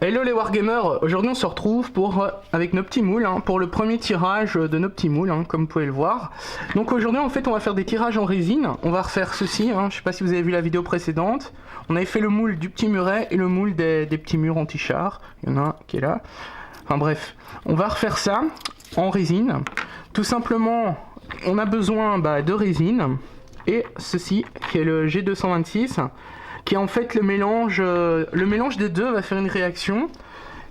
Hello les Wargamers, aujourd'hui on se retrouve avec nos petits moules, pour le premier tirage de nos petits moules, comme vous pouvez le voir. Donc aujourd'hui en fait on va faire des tirages en résine, on va refaire ceci, je sais pas si vous avez vu la vidéo précédente. On avait fait le moule du petit muret et le moule des petits murs anti-char, il y en a un qui est là. Enfin bref, on va refaire ça en résine. Tout simplement, on a besoin de résine et ceci qui est le G226. Qui est en fait le mélange des deux va faire une réaction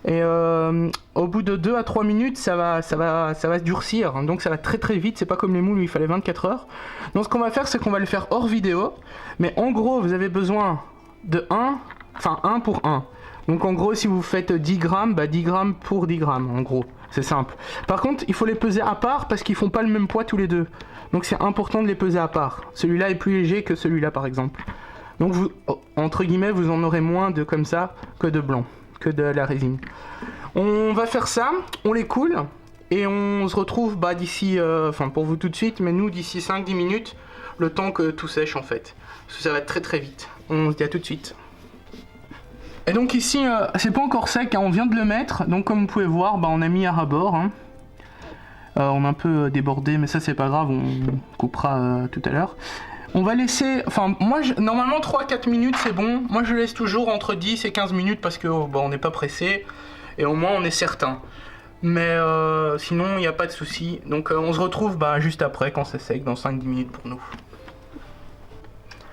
et au bout de 2 à 3 minutes ça va se durcir, donc ça va très très vite, c'est pas comme les moules où il fallait 24 heures. Donc ce qu'on va faire c'est qu'on va le faire hors vidéo, mais en gros vous avez besoin de 1 pour 1. Donc en gros si vous faites 10 grammes, 10 grammes pour 10 grammes en gros, c'est simple. Par contre il faut les peser à part parce qu'ils font pas le même poids tous les deux, donc c'est important de les peser à part. Celui-là est plus léger que celui-là par exemple. Donc vous, entre guillemets, vous en aurez moins de comme ça que de blanc, que de la résine. On va faire ça, on les coule, et on se retrouve d'ici, pour vous tout de suite, mais nous d'ici 5-10 minutes, le temps que tout sèche en fait. Parce que ça va être très très vite. On se dit à tout de suite. Et donc ici, c'est pas encore sec, on vient de le mettre, donc comme vous pouvez voir, on a mis à ras-bord. On a un peu débordé, mais ça c'est pas grave, on coupera tout à l'heure. On va laisser, normalement 3-4 minutes c'est bon, moi je laisse toujours entre 10 et 15 minutes parce que on n'est pas pressé et au moins on est certain. Mais sinon il n'y a pas de souci, donc on se retrouve juste après quand c'est sec, dans 5-10 minutes pour nous.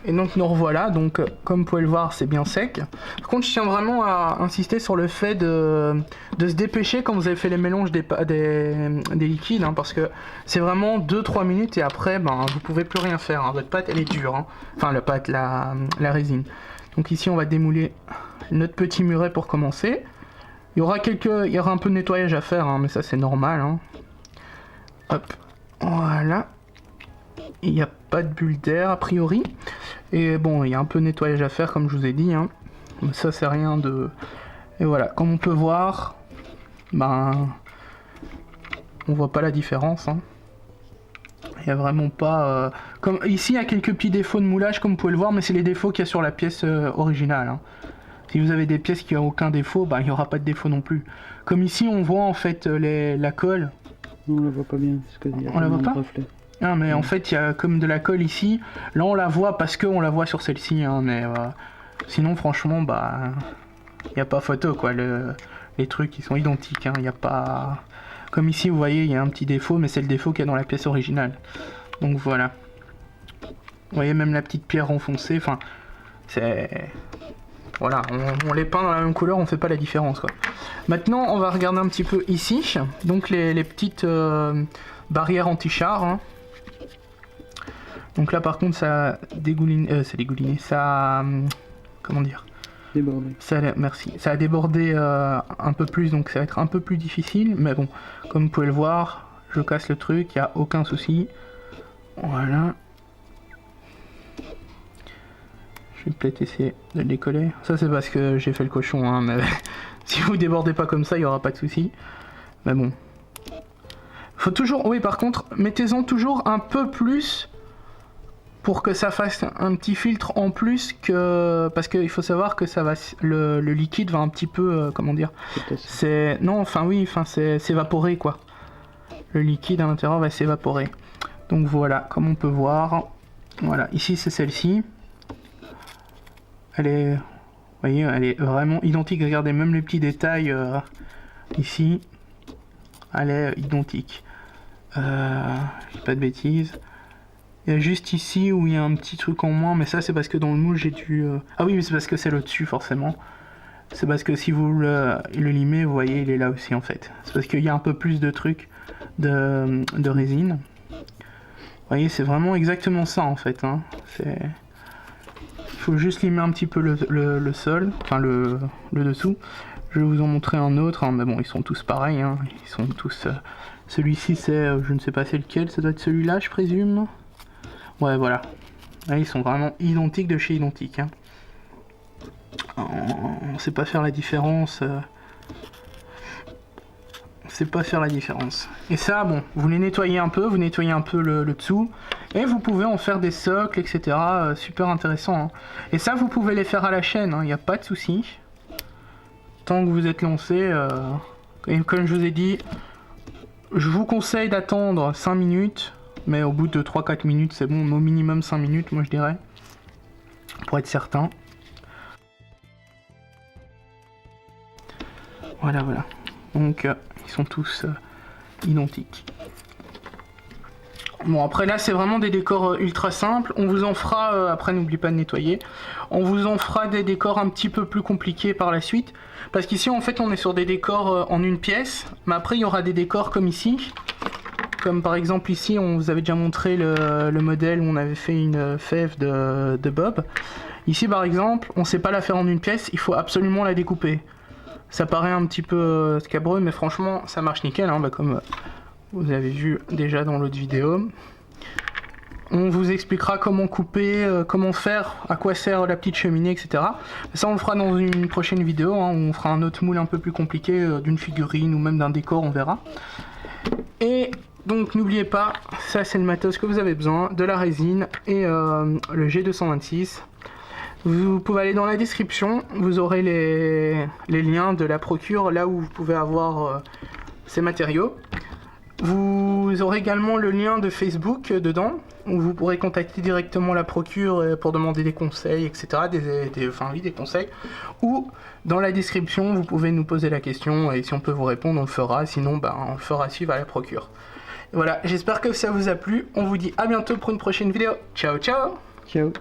Et donc nous revoilà, donc comme vous pouvez le voir c'est bien sec. Par contre je tiens vraiment à insister sur le fait de se dépêcher quand vous avez fait les mélanges des liquides, parce que c'est vraiment 2-3 minutes et après vous pouvez plus rien faire, votre pâte elle est dure, enfin la pâte, la résine. Donc ici on va démouler notre petit muret pour commencer. Il y aura un peu de nettoyage à faire, mais ça c'est normal. Hop, voilà. Il n'y a pas de bulle d'air a priori. Et bon, il y a un peu de nettoyage à faire comme je vous ai dit. Mais ça c'est rien de... Et voilà, comme on peut voir, on voit pas la différence. Il n'y a vraiment pas... Comme ici, il y a quelques petits défauts de moulage comme vous pouvez le voir, mais c'est les défauts qu'il y a sur la pièce originale. Si vous avez des pièces qui n'ont aucun défaut, il n'y aura pas de défaut non plus. Comme ici, on voit en fait la colle. Non, on la voit pas bien, parce qu'il y a on la voit pas reflet. Ah mais en fait il y a comme de la colle ici, là on la voit parce qu'on la voit sur celle-ci, mais sinon franchement il n'y a pas photo quoi, les trucs ils sont identiques, il n'y a pas... Comme ici vous voyez il y a un petit défaut, mais c'est le défaut qu'il y a dans la pièce originale. Donc voilà. Vous voyez même la petite pierre enfoncée, c'est... Voilà, on les peint dans la même couleur, on fait pas la différence quoi. Maintenant on va regarder un petit peu ici, donc les petites... barrière anti-char. Donc là par contre ça dégouline, ça comment dire, débordé. Merci, ça a débordé un peu plus, donc ça va être un peu plus difficile, mais bon, comme vous pouvez le voir, je casse le truc, il n'y a aucun souci. Voilà. Je vais peut-être essayer de le décoller. Ça c'est parce que j'ai fait le cochon, mais si vous débordez pas comme ça, il n'y aura pas de souci. Mais bon. Faut toujours, oui par contre, mettez-en toujours un peu plus pour que ça fasse un petit filtre en plus que... Parce qu'il faut savoir que ça va, le liquide va un petit peu, comment dire, c'est... Non, c'est s'évaporer quoi. Le liquide à l'intérieur va s'évaporer. Donc voilà, comme on peut voir, voilà, ici c'est celle-ci. Elle est, vous voyez, elle est vraiment identique, regardez même les petits détails ici. Elle est identique. J'ai pas de bêtises. Il y a juste ici où il y a un petit truc en moins, mais ça c'est parce que dans le moule j'ai dû... Ah oui, mais c'est parce que c'est le dessus forcément. C'est parce que si vous le limez, vous voyez, il est là aussi en fait. C'est parce qu'il y a un peu plus de trucs de résine. Vous voyez, c'est vraiment exactement ça en fait. Il faut juste limer un petit peu le sol, enfin le dessous. Je vais vous en montrer un autre, mais bon, ils sont tous pareils, ils sont tous... Celui-ci, c'est, je ne sais pas c'est lequel, ça doit être celui-là, je présume. Ouais, voilà. Là, ils sont vraiment identiques de chez identique. On ne sait pas faire la différence. On sait pas faire la différence. Et ça, bon, vous les nettoyez un peu, vous nettoyez un peu le dessous, et vous pouvez en faire des socles, etc. Super intéressant. Et ça, vous pouvez les faire à la chaîne, il n'y a pas de souci. tant que vous êtes lancé. Et comme je vous ai dit, je vous conseille d'attendre 5 minutes, mais au bout de 3-4 minutes, c'est bon, au minimum 5 minutes, moi je dirais, pour être certain. Voilà, voilà. Donc, ils sont tous identiques. Bon, après là, c'est vraiment des décors ultra simples. On vous en fera, après n'oubliez pas de nettoyer, on vous en fera des décors un petit peu plus compliqués par la suite. Parce qu'ici, en fait, on est sur des décors en une pièce. Mais après, il y aura des décors comme ici. Comme par exemple ici, on vous avait déjà montré le modèle où on avait fait une fève de Bob. Ici, par exemple, on ne sait pas la faire en une pièce, il faut absolument la découper. Ça paraît un petit peu scabreux, mais franchement, ça marche nickel, hein, comme vous avez vu déjà dans l'autre vidéo. On vous expliquera comment couper, comment faire, à quoi sert la petite cheminée, etc. Ça, on le fera dans une prochaine vidéo, hein, où on fera un autre moule un peu plus compliqué d'une figurine ou même d'un décor, on verra. Et donc, n'oubliez pas, ça c'est le matos que vous avez besoin, de la résine et le G226. Vous pouvez aller dans la description, vous aurez les liens de la procure, là où vous pouvez avoir ces matériaux. Vous aurez également le lien de Facebook dedans, où vous pourrez contacter directement la procure pour demander des conseils, etc. Des conseils. Ou dans la description, vous pouvez nous poser la question, et si on peut vous répondre, on le fera. Sinon, on le fera suivre à la procure. Voilà, j'espère que ça vous a plu. On vous dit à bientôt pour une prochaine vidéo. Ciao, ciao! Ciao.